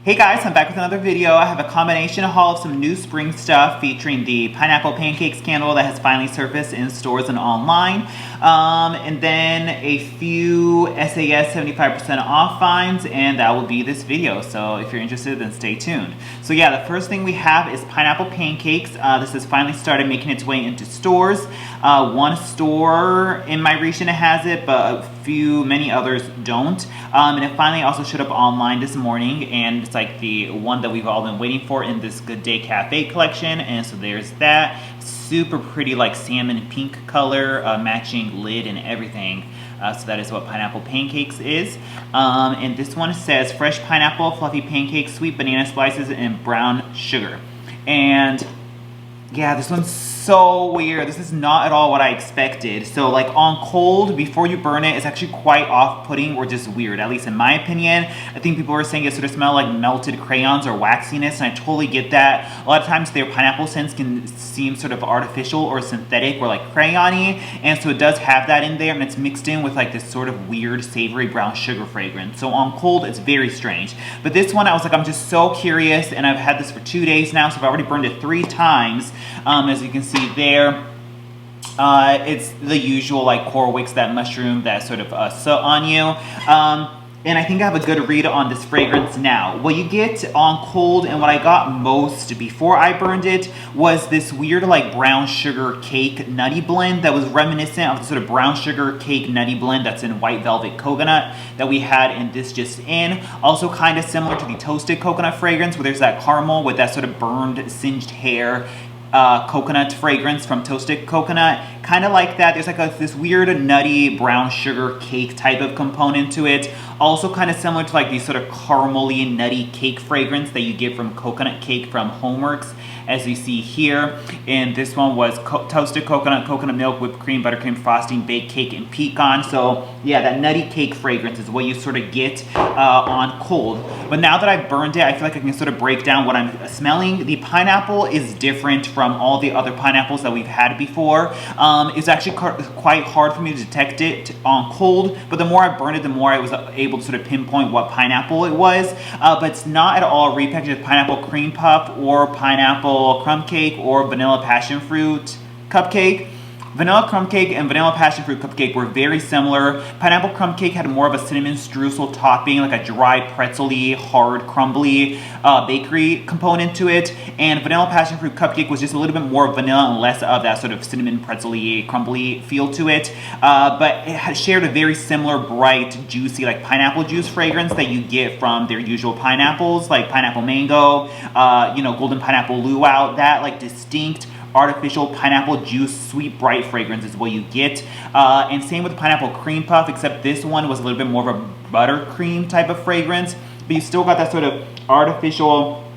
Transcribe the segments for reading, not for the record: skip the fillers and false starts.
Hey guys, I'm back with another video. I have a combination haul of some new spring stuff featuring the Pineapple Pancakes candle that has finally surfaced in stores and online. And then a few SAS 75% off finds, and that will be this video. So if you're interested, then stay tuned. So yeah, the first thing we have is Pineapple Pancakes. This has finally started making its way into stores. One store in my region has it, but many others don't. And it finally also showed up online this morning, and it's like the one that we've all been waiting for in this Good Day Cafe collection. And so there's that super pretty like salmon pink color, matching lid and everything. So that is what Pineapple Pancakes is. And this one says fresh pineapple, fluffy pancakes, sweet banana slices, and brown sugar. And yeah, this one's so weird. This is not at all what I expected. So like on cold, before you burn it, it's actually quite off-putting or just weird, at least in my opinion. I think people were saying it sort of smelled like melted crayons or waxiness, and I totally get that. A lot of times their pineapple scents can seem sort of artificial or synthetic or like crayony, and so it does have that in there, and it's mixed in with like this sort of weird savory brown sugar fragrance. So on cold, it's very strange. But this one, I was like, I'm just so curious, and I've had this for 2 days now, so I've already burned it 3 times. As you can see there, it's the usual like coral wicks, that mushroom, that sort of soot on you. And I think I have a good read on this fragrance now. What you get on cold, and what I got most before I burned it, was this weird like brown sugar cake nutty blend that was reminiscent of the sort of brown sugar cake nutty blend that's in White Velvet Coconut that we had in This Just In. Also kind of similar to the Toasted Coconut fragrance, where there's that caramel with that sort of burned, singed hair coconut fragrance from Toasted Coconut. Kind of like that. There's like this weird nutty brown sugar cake type of component to it. Also kind of similar to like these sort of caramely nutty cake fragrance that you get from coconut cake from Homeworks, as you see here. And this one was toasted coconut, coconut milk, whipped cream, buttercream frosting, baked cake, and pecan. So yeah, that nutty cake fragrance is what you sort of get on cold. But now that I've burned it, I feel like I can sort of break down what I'm smelling. The pineapple is different from all the other pineapples that we've had before. It's actually quite hard for me to detect it on cold, but the more I burned it, the more I was able to sort of pinpoint what pineapple it was. But it's not at all repackaged as pineapple cream puff or pineapple crumb cake or vanilla passion fruit cupcake. Vanilla crumb cake and vanilla passion fruit cupcake were very similar. Pineapple crumb cake had more of a cinnamon streusel topping, like a dry pretzel-y, hard, crumbly bakery component to it. And vanilla passion fruit cupcake was just a little bit more vanilla and less of that sort of cinnamon pretzel-y, crumbly feel to it. But it had shared a very similar, bright, juicy, like pineapple juice fragrance that you get from their usual pineapples, like pineapple mango, golden pineapple luau. That like distinct artificial pineapple juice, sweet, bright fragrance is what you get. And same with the pineapple cream puff, except this one was a little bit more of a buttercream type of fragrance, but you still got that sort of artificial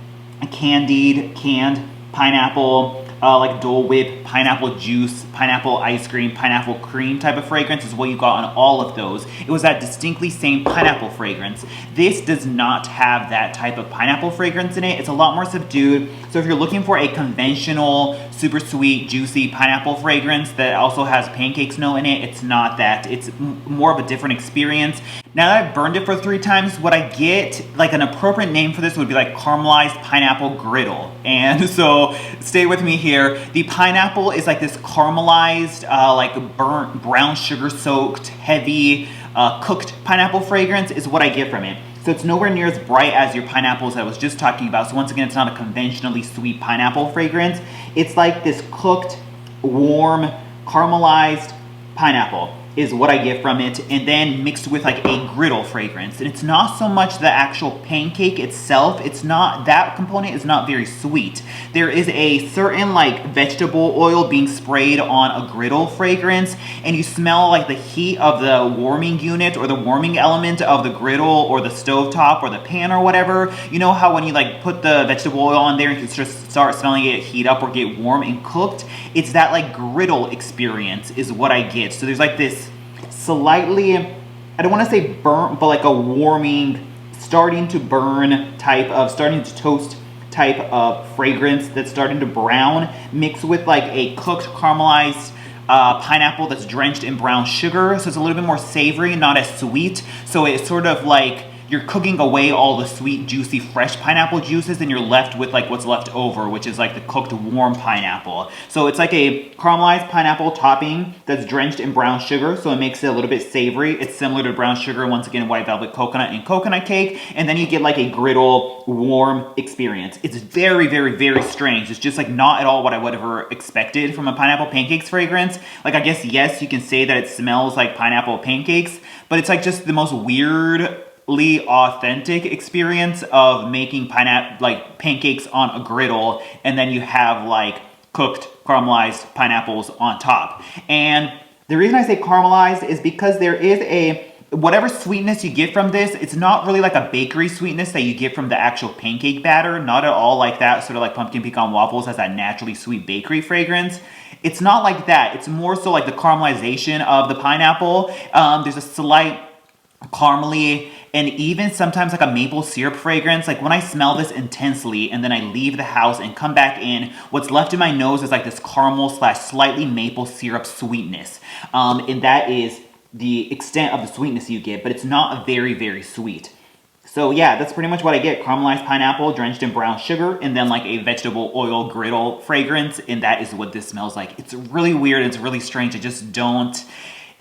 canned pineapple, like Dole Whip, pineapple juice, pineapple ice cream, pineapple cream type of fragrance is what you got on all of those. It was that distinctly same pineapple fragrance. This does not have that type of pineapple fragrance in it. It's a lot more subdued. So if you're looking for a conventional, super sweet, juicy pineapple fragrance that also has pancakes note in it, it's not that. It's more of a different experience. Now that I've burned it for 3 times, what I get, like an appropriate name for this would be like caramelized pineapple griddle. And so stay with me here. The pineapple is like this caramelized, like burnt, brown sugar soaked, heavy, cooked pineapple fragrance is what I get from it. So it's nowhere near as bright as your pineapples that I was just talking about. So once again, it's not a conventionally sweet pineapple fragrance. It's like this cooked, warm, caramelized pineapple is what I get from it, and then mixed with like a griddle fragrance. And it's not so much the actual pancake itself, it's not, that component is not very sweet. There is a certain like vegetable oil being sprayed on a griddle fragrance, and you smell like the heat of the warming unit or the warming element of the griddle or the stovetop or the pan or whatever. You know how when you like put the vegetable oil on there, you can just start smelling it heat up or get warm and cooked? It's that like griddle experience is what I get. So there's like this slightly, I don't want to say burnt, but like a warming, starting to burn type of, starting to toast type of fragrance that's starting to brown, mixed with like a cooked caramelized pineapple that's drenched in brown sugar. So it's a little bit more savory, not as sweet. So it's sort of like you're cooking away all the sweet, juicy, fresh pineapple juices, and you're left with like what's left over, which is like the cooked warm pineapple. So it's like a caramelized pineapple topping that's drenched in brown sugar, so it makes it a little bit savory. It's similar to brown sugar, once again, white velvet coconut and coconut cake, and then you get like a griddle warm experience. It's very, very, very strange. It's just like not at all what I would have ever expected from a pineapple pancakes fragrance. Like, I guess, yes, you can say that it smells like pineapple pancakes, but it's like just the most weirdly authentic experience of making pancakes on a griddle, and then you have like cooked caramelized pineapples on top. And the reason I say caramelized is because there is whatever sweetness you get from this, it's not really like a bakery sweetness that you get from the actual pancake batter. Not at all like that. Sort of like pumpkin pecan waffles has that naturally sweet bakery fragrance. It's not like that. It's more so like the caramelization of the pineapple. There's a slight caramely and even sometimes like a maple syrup fragrance. Like when I smell this intensely and then I leave the house and come back in, what's left in my nose is like this caramel / slightly maple syrup sweetness. And that is the extent of the sweetness you get, but it's not very, very sweet. So yeah, that's pretty much what I get. Caramelized pineapple drenched in brown sugar, and then like a vegetable oil griddle fragrance, and that is what this smells like. It's really weird, it's really strange. I just don't,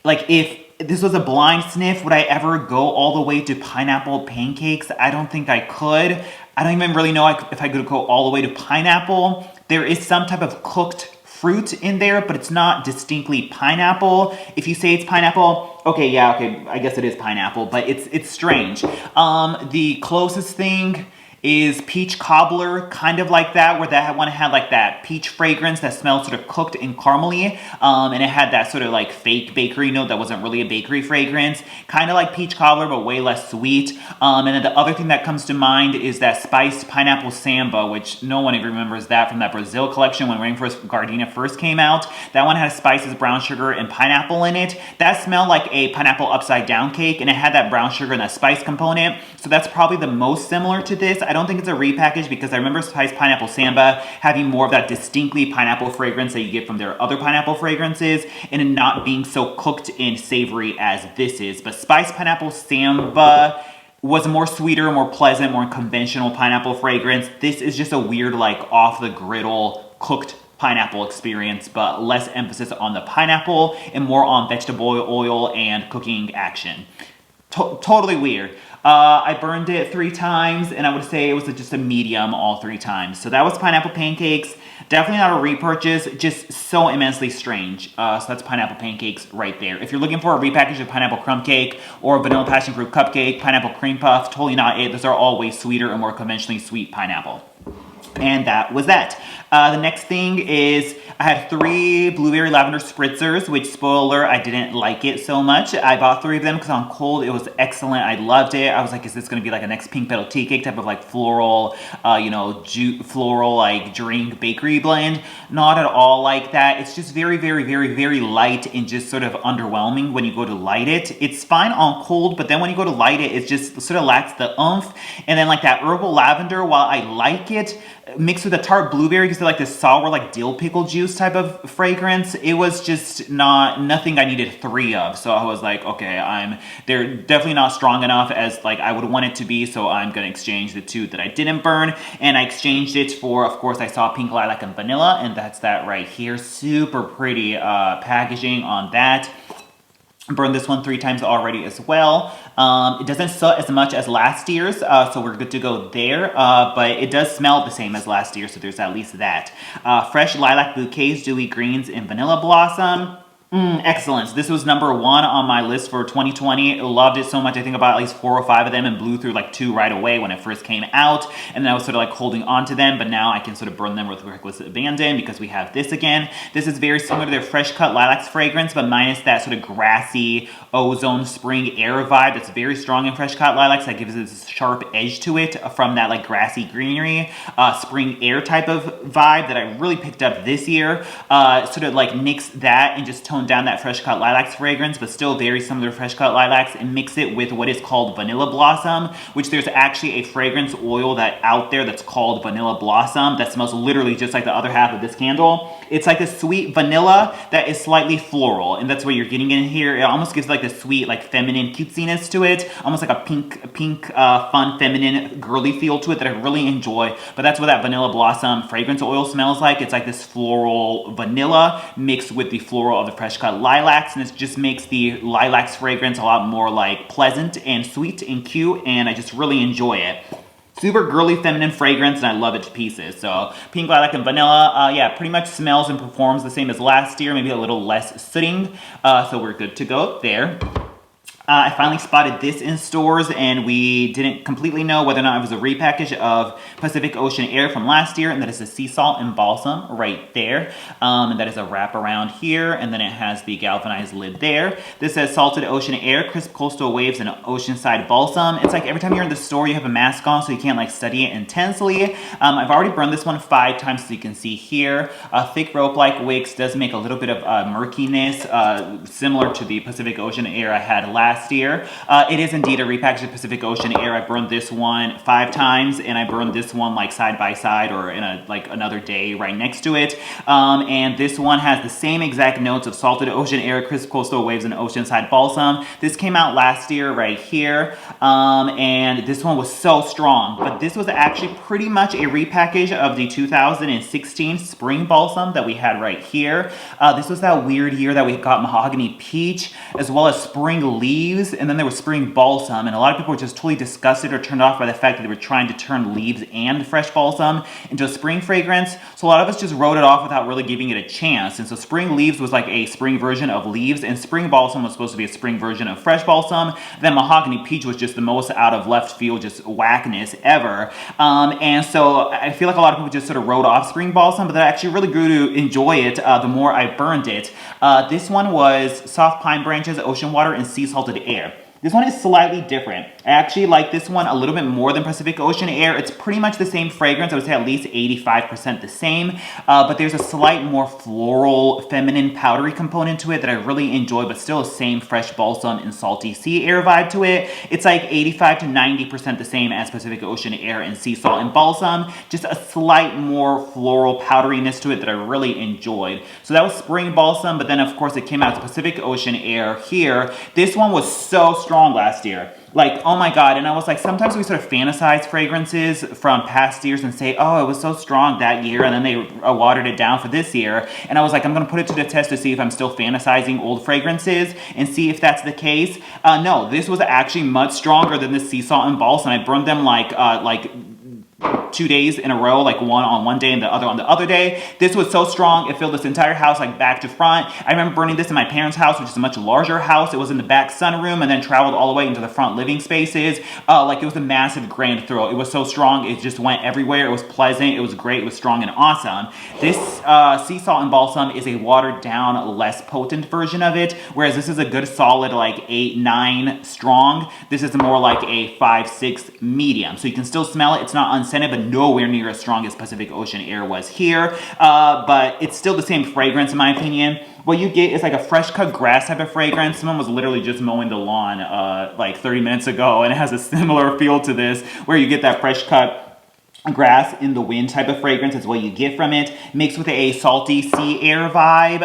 like, if this was a blind sniff, would I ever go all the way to pineapple pancakes? I don't think I could. I don't even really know if I could go all the way to pineapple. There is some type of cooked fruit in there, but it's not distinctly pineapple. If you say it's pineapple, okay, yeah, okay, I guess it is pineapple, but it's strange. The closest thing is peach cobbler, kind of like that, where that one had like that peach fragrance that smelled sort of cooked and caramely, and it had that sort of like fake bakery note that wasn't really a bakery fragrance, kind of like peach cobbler, but way less sweet. And then the other thing that comes to mind is that spiced pineapple samba, which no one even remembers that from that Brazil collection when Rainforest Gardenia first came out. That one had spices, brown sugar, and pineapple in it. That smelled like a pineapple upside down cake, and it had that brown sugar and that spice component. So that's probably the most similar to this. I don't think it's a repackage because I remember spiced pineapple samba having more of that distinctly pineapple fragrance that you get from their other pineapple fragrances, and it not being so cooked and savory as this is. But spiced pineapple samba was a more sweeter, more pleasant, more conventional pineapple fragrance. This is just a weird, like, off the griddle cooked pineapple experience, but less emphasis on the pineapple and more on vegetable oil and cooking action. Totally weird. I burned it 3 times, and I would say it was just a medium all 3 times. So that was Pineapple Pancakes. Definitely not a repurchase, just so immensely strange. So that's Pineapple Pancakes right there. If you're looking for a repackage of Pineapple Crumb Cake or Vanilla Passion Fruit Cupcake, Pineapple Cream Puff, totally not it. Those are all way sweeter and more conventionally sweet pineapple. And that was that. The next thing is I had 3 blueberry lavender spritzers, which, spoiler, I didn't like it so much. I bought 3 of them because on cold it was excellent. I loved it. I was like, is this going to be like a next pink petal tea cake type of like floral, floral like drink bakery blend? Not at all like that. It's just very, very, very, very light and just sort of underwhelming when you go to light it. It's fine on cold, but then when you go to light it, it just sort of lacks the oomph. And then like that herbal lavender, while I like it, mixed with a tart blueberry, because they're like this sour like dill pickle juice type of fragrance, it was just nothing I needed 3 of. So I was like, okay, they're definitely not strong enough as like I would want it to be, so I'm gonna exchange the 2 that I didn't burn. And I exchanged it for, of course, I saw pink lilac and vanilla, and that's that right here. Super pretty packaging on that. Burned this one 3 times already as well. It doesn't soot as much as last year's, so we're good to go there. But it does smell the same as last year, so there's at least that. Fresh lilac bouquets, dewy greens, and vanilla blossom. Excellent. This was number 1 on my list for 2020. Loved it so much. I think about at least 4 or 5 of them and blew through like 2 right away when it first came out. And then I was sort of like holding on to them, but now I can sort of burn them with reckless abandon because we have this again. This is very similar to their fresh cut lilacs fragrance, but minus that sort of grassy ozone spring air vibe that's very strong in fresh cut lilacs. That gives it this sharp edge to it from that like grassy greenery, spring air type of vibe that I really picked up this year. Sort of like nix that and just tone tone down that fresh cut lilacs fragrance, but still very similar to fresh cut lilacs, and mix it with what is called vanilla blossom, which there's actually a fragrance oil out there that's called vanilla blossom that smells literally just like the other half of this candle. It's like a sweet vanilla that is slightly floral, and that's what you're getting in here. It almost gives like a sweet, like feminine cutesiness to it, almost like a pink, fun, feminine, girly feel to it that I really enjoy. But that's what that vanilla blossom fragrance oil smells like. It's like this floral vanilla mixed with the floral of the fresh cut lilacs, and it just makes the lilacs fragrance a lot more like pleasant and sweet and cute, and I just really enjoy it. Super girly feminine fragrance, and I love it to pieces. So pink, lilac, and vanilla, yeah, pretty much smells and performs the same as last year, maybe a little less sooting, so we're good to go there. I finally spotted this in stores, and we didn't completely know whether or not it was a repackage of Pacific Ocean Air from last year, and that is the Sea Salt and Balsam right there. And that is a wrap around here, and then it has the galvanized lid there. This says Salted Ocean Air, Crisp Coastal Waves, and Oceanside Balsam. It's like every time you're in the store, you have a mask on, so you can't like study it intensely. I've already burned this one 5 times, so you can see here. Thick rope-like wicks does make a little bit of murkiness, similar to the Pacific Ocean Air I had last year. It is indeed a repackage of Pacific Ocean Air. I burned this one 5 times, and I burned this one like side by side or in a like another day right next to it. And this one has the same exact notes of Salted Ocean Air, Crisp Coastal Waves, and Oceanside Balsam. This came out last year right here, and this one was so strong. But this was actually pretty much a repackage of the 2016 Spring Balsam that we had right here. This was that weird year that we got Mahogany Peach as well as Spring Leaves, and then there was Spring Balsam, and a lot of people were just totally disgusted or turned off by the fact that they were trying to turn leaves and fresh balsam into a spring fragrance. So a lot of us just wrote it off without really giving it a chance. And so Spring Leaves was like a spring version of leaves, and Spring Balsam was supposed to be a spring version of fresh balsam. Then Mahogany Peach was just the most out of left field, just whackness ever. And so I feel like a lot of people just sort of wrote off Spring Balsam, but I actually really grew to enjoy it the more I burned it. This one was Soft Pine Branches, Ocean Water, and Sea Salted Air. This one is slightly different. I actually like this one a little bit more than Pacific Ocean Air. It's pretty much the same fragrance. I would say at least 85% the same, but there's a slight more floral, feminine, powdery component to it that I really enjoy, but still the same fresh balsam and salty sea air vibe to it. It's like 85 to 90% the same as Pacific Ocean Air and Sea Salt and Balsam, just a slight more floral powderiness to it that I really enjoyed. So that was Spring Balsam, but then of course it came out to Pacific Ocean Air here. This one was so strong last year. Like, oh my god, and I was like, sometimes we sort of fantasize fragrances from past years and say, oh, it was so strong that year, and then they watered it down for this year, and I was like, I'm gonna put it to the test to see if I'm still fantasizing old fragrances and see if that's the case. No, this was actually much stronger than the Sea Salt and Balsam. I burned them like 2 days in a row, like one on one day and the other on the other day. This was so strong, it filled this entire house like back to front. I remember burning this in my parents' house, which is a much larger house. It was in the back sunroom and then traveled all the way into the front living spaces. Like it was a massive grand throw. It was so strong, it just went everywhere. It was pleasant, it was great, it was strong and awesome. This Sea Salt and Balsam is a watered down, less potent version of it, whereas this is a good solid like 8, 9 strong. This is more like a 5, 6 medium. So you can still smell it, it's not unscented, but nowhere near as strong as Pacific Ocean Air was here. But it's still the same fragrance in my opinion. What you get is like a fresh cut grass type of fragrance. Someone was literally just mowing the lawn like 30 minutes ago, and it has a similar feel to this, where you get that fresh cut grass in the wind type of fragrance is what you get from it, mixed with a salty sea air vibe.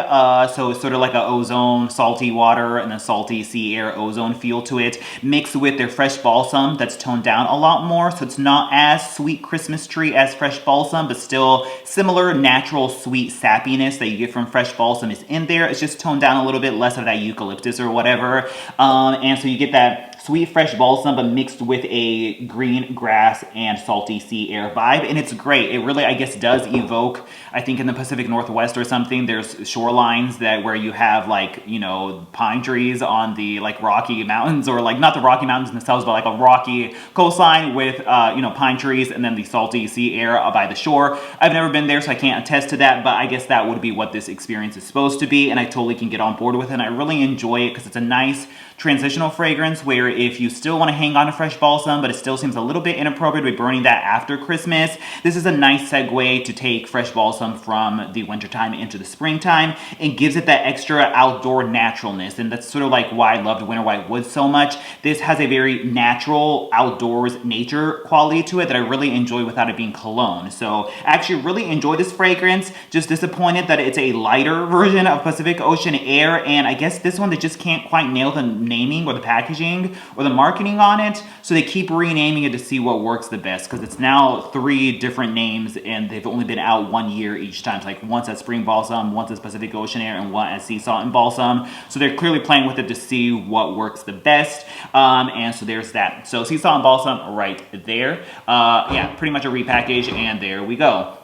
So it's sort of like a ozone, salty water, and a salty sea air ozone feel to it, mixed with their fresh balsam that's toned down a lot more. So it's not as sweet Christmas tree as fresh balsam, but still similar natural sweet sappiness that you get from fresh balsam is in there. It's just toned down a little bit, less of that eucalyptus or whatever. And so you get that sweet fresh balsam, but mixed with a green grass and salty sea air vibe, and it's great. It really, I guess, does evoke, I think in the Pacific Northwest or something, there's shorelines that where you have like, you know, pine trees on the like Rocky Mountains, or like not the Rocky Mountains themselves, but like a rocky coastline with, you know, pine trees and then the salty sea air by the shore. I've never been there, so I can't attest to that, but I guess that would be what this experience is supposed to be, and I totally can get on board with it, and I really enjoy it because it's a nice transitional fragrance where if you still want to hang on to fresh balsam, but it still seems a little bit inappropriate to be burning that after Christmas, this is a nice segue to take fresh balsam from the wintertime into the springtime. It gives it that extra outdoor naturalness, and that's sort of like why I loved Winter White Woods so much. This has a very natural, outdoors, nature quality to it that I really enjoy without it being cologne. So I actually really enjoy this fragrance. Just disappointed that it's a lighter version of Pacific Ocean Air, and I guess this one they just can't quite nail the naming or the packaging or the marketing on it, so they keep renaming it to see what works the best, because it's now 3 different names and they've only been out 1 year each time. It's like once as Spring Balsam, once as Pacific Ocean Air, and one as Sea Salt and Balsam. So they're clearly playing with it to see what works the best, and so there's that. So Sea Salt and Balsam right there. Yeah, pretty much a repackage, and there we go.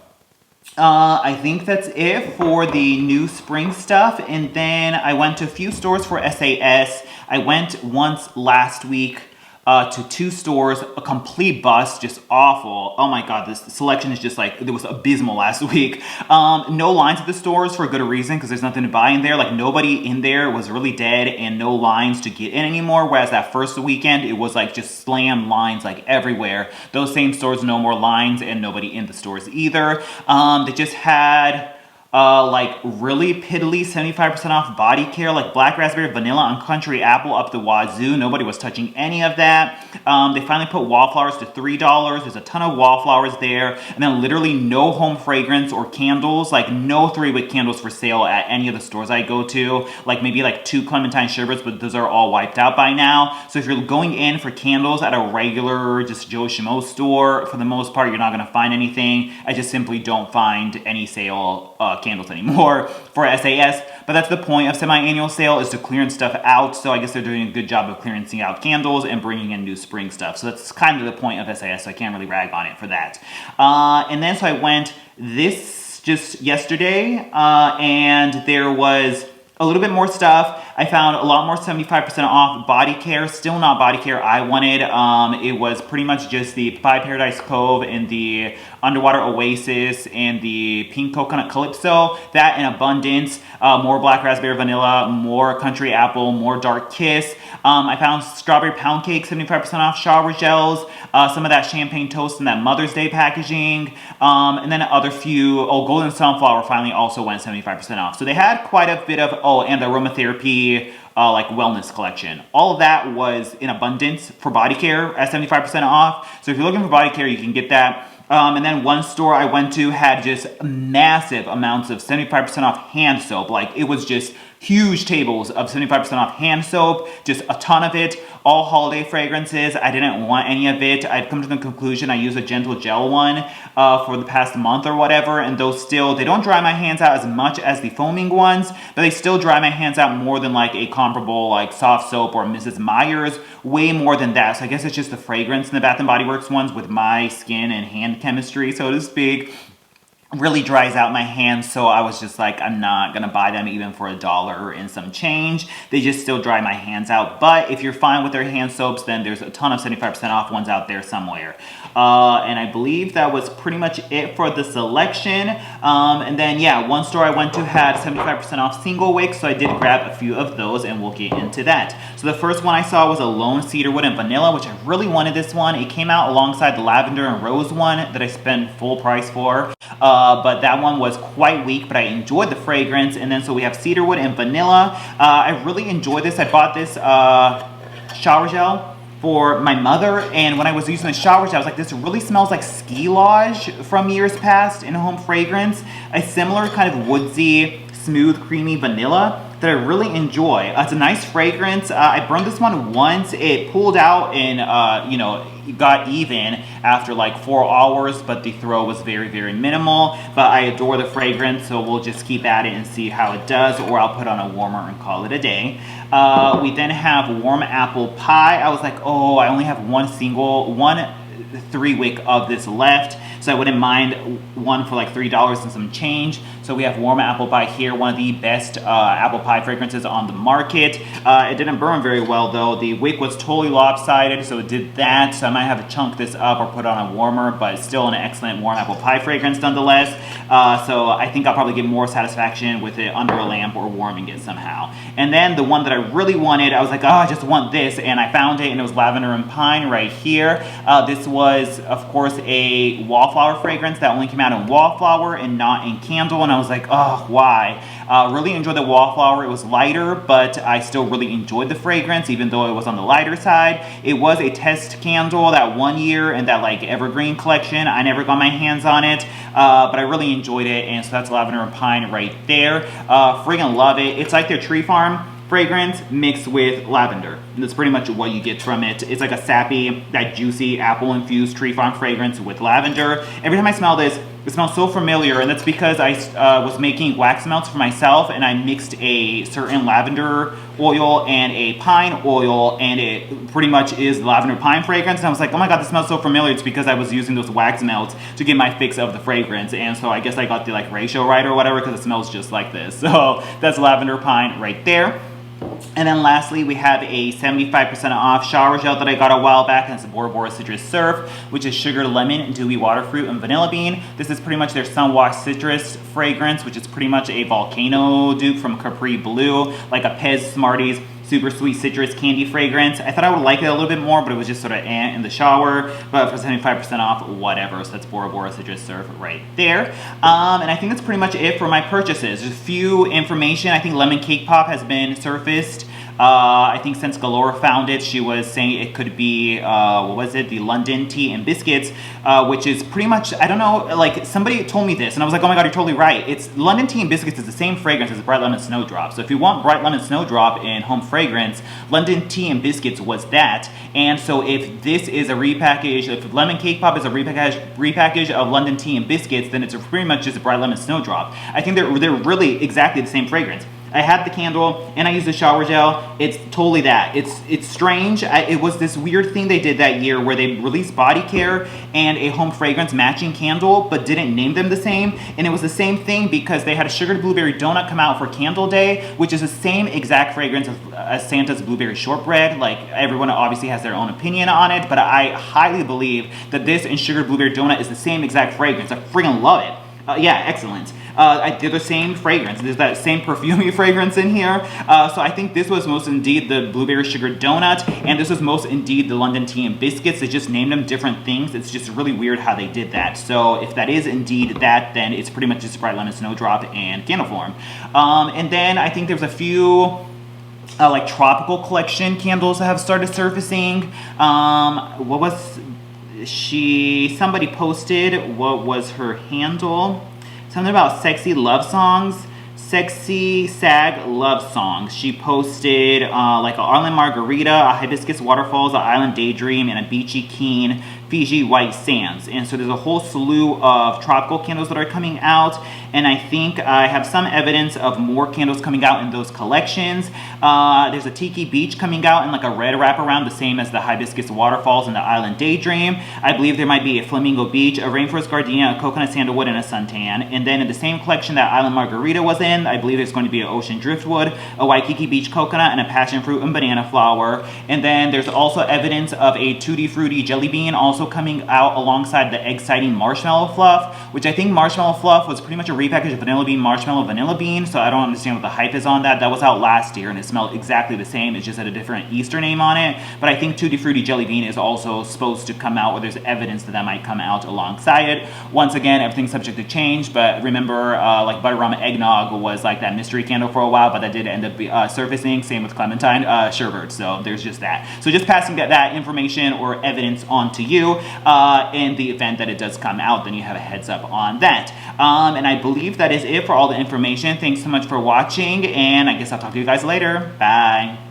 I think that's it for the new spring stuff, and then I went to a few stores for SAS. I went once last week to 2 stores, a complete bust, just awful. Oh my god, this selection is just like, it was abysmal last week. No lines at the stores for a good reason, because there's nothing to buy in there. Like, nobody in there was really dead and no lines to get in anymore, whereas that first weekend, it was like just slam lines like everywhere. Those same stores, no more lines and nobody in the stores either. They just had like really piddly 75% off body care, like black raspberry, vanilla, and country apple up the wazoo. Nobody was touching any of that. They finally put wallflowers to $3. There's a ton of wallflowers there. And then literally no home fragrance or candles, like no 3-wick candles for sale at any of the stores I go to. Like maybe like 2 clementine sherbets, but those are all wiped out by now. So if you're going in for candles at a regular just Joe Schmo store, for the most part, you're not going to find anything. I just simply don't find any sale candles anymore for SAS, but that's the point of semi-annual sale, is to clearance stuff out. So I guess they're doing a good job of clearancing out candles and bringing in new spring stuff. So that's kind of the point of SAS, so I can't really rag on it for that. And then so I went this just yesterday, and there was a little bit more stuff. I found a lot more 75% off body care. Still not body care I wanted. It was pretty much just the Papaya Paradise Cove and the Underwater Oasis and the Pink Coconut Calypso. That in abundance. More black raspberry vanilla, more country apple, more dark kiss. I found strawberry pound cake, 75% off shower gels. Some of that champagne toast in that Mother's Day packaging. And then other few, golden sunflower finally also went 75% off. So they had quite a bit of, and the aromatherapy like wellness collection. All of that was in abundance for body care at 75% off. So if you're looking for body care, you can get that. And then one store I went to had just massive amounts of 75% off hand soap. Like, it was just huge tables of 75% off hand soap, just a ton of it, all holiday fragrances. I didn't want any of it. I've come to the conclusion I use a gentle gel one for the past month or whatever, and those still, they don't dry my hands out as much as the foaming ones, but they still dry my hands out more than like a comparable like soft soap or Mrs. Meyer's, way more than that. So I guess it's just the fragrance in the Bath & Body Works ones with my skin and hand chemistry, so to speak, really dries out my hands. So I was just like, I'm not gonna buy them even for $1 and some change. They just still dry my hands out. But if you're fine with their hand soaps, then there's a ton of 75% off ones out there somewhere. And I believe that was pretty much it for the selection. And then yeah, one store I went to had 75% off single wicks, so I did grab a few of those, and we'll get into that. So the first one I saw was a Lone Cedarwood and Vanilla, which I really wanted this one. It came out alongside the Lavender and Rose one that I spent full price for. But that one was quite weak, but I enjoyed the fragrance. And then so we have Cedarwood and Vanilla. I really enjoyed this. I bought this shower gel for my mother, and when I was using the shower gel, I was like, this really smells like Ski Lodge from years past in home fragrance. A similar kind of woodsy, smooth, creamy vanilla that I really enjoy. It's a nice fragrance. I burned this one once. It pulled out and, you know, it got even after like 4 hours, but the throw was very, very minimal. But I adore the fragrance, so we'll just keep at it and see how it does, or I'll put on a warmer and call it a day. We then have Warm Apple Pie. I was like, oh, I only have one 3-wick of this left. so I wouldn't mind one for like $3 and some change. So we have warm apple pie here, one of the best apple pie fragrances on the market. It didn't burn very well though. The wick was totally lopsided, so it did that. So I might have to chunk this up or put on a warmer, but still an excellent warm apple pie fragrance nonetheless. So I think I'll probably get more satisfaction with it under a lamp or warming it somehow. And then the one that I really wanted, I was like, oh, I just want this, and I found it, and it was lavender and pine right here. This was, of course, a wallflower fragrance that only came out in wallflower and not in candle, and I was like, oh, why? Really enjoyed the wallflower. It was lighter, but I still really enjoyed the fragrance, even though it was on the lighter side. It was a test candle that 1 year in that like evergreen collection. I never got my hands on it, but I really enjoyed it, and so that's lavender and pine right there. Friggin' love it. It's like their Tree Farm fragrance mixed with lavender. That's pretty much what you get from it. It's like a sappy, that juicy apple-infused Tree Farm fragrance with lavender. Every time I smell this, it smells so familiar, and that's because I was making wax melts for myself, and I mixed a certain lavender oil and a pine oil, and it pretty much is lavender pine fragrance. And I was like, oh my god, this smells so familiar. It's because I was using those wax melts to get my fix of the fragrance, and so I guess I got the like ratio right or whatever, because it smells just like this. So that's lavender pine right there. And then lastly, we have a 75% off shower gel that I got a while back, and it's Bora Bora Citrus Surf, which is sugar, lemon, dewy water fruit, and vanilla bean. This is pretty much their Sunwash Citrus fragrance, which is pretty much a volcano dupe from Capri Blue, like a Pez Smarties super sweet citrus candy fragrance. I thought I would like it a little bit more, but it was just sort of in the shower. But for 75% off, whatever. So that's Bora Bora Citrus Surf right there. And I think that's pretty much it for my purchases. There's a few information. I think Lemon Cake Pop has been surfaced. I think since Galore found it, she was saying it could be, what was it? The London Tea and Biscuits, which is pretty much, I don't know, like somebody told me this and I was like, oh my god, you're totally right. It's London Tea and Biscuits is the same fragrance as Bright Lemon Snowdrop. So if you want Bright Lemon Snowdrop in home fragrance, London Tea and Biscuits was that. And so if this is a repackage, if Lemon Cake Pop is a repackage of London Tea and Biscuits, then it's pretty much just Bright Lemon Snowdrop. I think they're really exactly the same fragrance. I had the candle and I used the shower gel. It's totally that. It's strange. It was this weird thing they did that year where they released body care and a home fragrance matching candle, but didn't name them the same. And it was the same thing because they had a sugared blueberry donut come out for Candle Day, which is the same exact fragrance as Santa's blueberry shortbread. Like, everyone obviously has their own opinion on it, but I highly believe that this and sugared blueberry donut is the same exact fragrance. I freaking love it. Yeah, excellent. They're the same fragrance. There's that same perfumey fragrance in here. So I think this was most indeed the blueberry sugar donut, and this was most indeed the London Tea and Biscuits. They just named them different things. It's just really weird how they did that. So if that is indeed that, then it's pretty much just Bright Lemon Snowdrop and Candle Form. And then I think there's a few like tropical collection candles that have started surfacing. What was somebody posted, what was her handle? Something about sexy love songs. Sexy Sag Love Songs. She posted like an Arlen Margarita, a Hibiscus Waterfalls, an Island Daydream, and a Beachy Keen Fiji White Sands. And so there's a whole slew of tropical candles that are coming out, and I think I have some evidence of more candles coming out in those collections. There's a Tiki Beach coming out in like a red wraparound, the same as the Hibiscus Waterfalls and the Island Daydream. I believe there might be a Flamingo Beach, a Rainforest Gardenia, a Coconut Sandalwood, and a Suntan. And then in the same collection that Island Margarita was in, I believe there's going to be an Ocean Driftwood, a Waikiki Beach Coconut, and a Passion Fruit and Banana Flower. And then there's also evidence of a Tutti Frutti Jelly Bean also coming out alongside the Exciting Marshmallow Fluff, which I think Marshmallow Fluff was pretty much a repackage of Vanilla Bean Marshmallow Vanilla Bean, so I don't understand what the hype is on that. That was out last year and it smelled exactly the same. It just had a different Easter name on it. But I think Tutti Frutti Jelly Bean is also supposed to come out, or there's evidence that that might come out alongside it. Once again, everything's subject to change, but remember like Butter Rum Eggnog was like that mystery candle for a while, but that did end up surfacing. Same with Clementine Sherbert, so there's just that. So just passing that information or evidence on to you in the event that it does come out, then you have a heads up on that. And I believe that is it for all the information. Thanks so much for watching, and I guess I'll talk to you guys later. Bye.